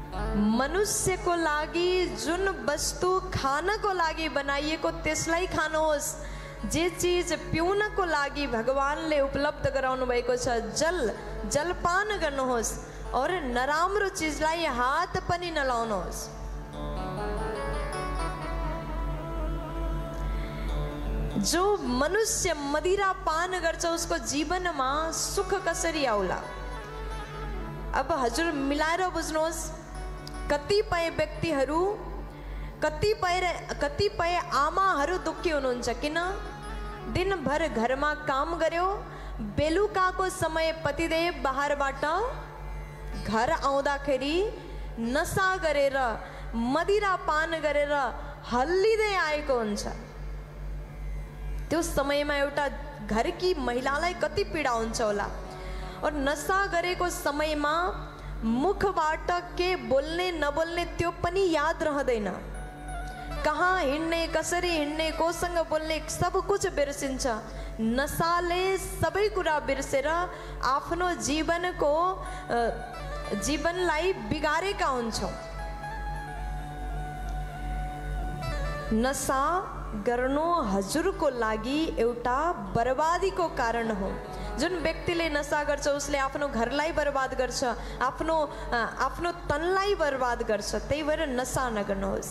मनुष्यको लागि जुन वस्तु खानको लागि बनाइएको त्यसलाई खानुहोस्। जे चीज पिउनको लागि भगवानले उपलब्ध गराउनु भएको छ, जलपान गर्नुहोस्। और नराम्रो चीजलाई हात पनि नलाउनुहोस्। जो मनुष्य मदिरा पान गर्छ उसको जीवनमा सुख कसरी आउला? अब हजुर मिलाएर बुझ्नुहोस्। कतिपय व्यक्तिहरू, कतिपय आमाहरू दुःखी हुनुहुन्छ। किन? दिनभर घरमा काम गर्यो, बेलुकाको समय पतिदेव बाहिरबाट घर आउँदाखेरि नशा गरेर मदिरा पान गरेर हल्लिँदै आएको हुन्छ। त्यो समयमा एउटा घरकी महिलालाई कति पीडा हुन्छ होला। और नशा गरेको समयमा मुखबाट के बोल्ने नबोल्ने त्यो पनि याद रहँदैन। कहाँ हिँड्ने, कसरी हिँड्ने, कोसँग बोल्ने सब कुछ बिर्सिन्छ। नशाले सबै कुरा बिर्सेर आफ्नो जीवनलाई बिगारेका हुन्छौँ। नशा गर्नु हजुरको लागि एउटा बर्बादीको कारण हो। जुन व्यक्तिले नशा गर्छ उसले आफ्नो घरलाई बर्बाद गर्छ, आफ्नो तनलाई बर्बाद गर्छ। त्यही भएर नशा नगर्नुहोस्।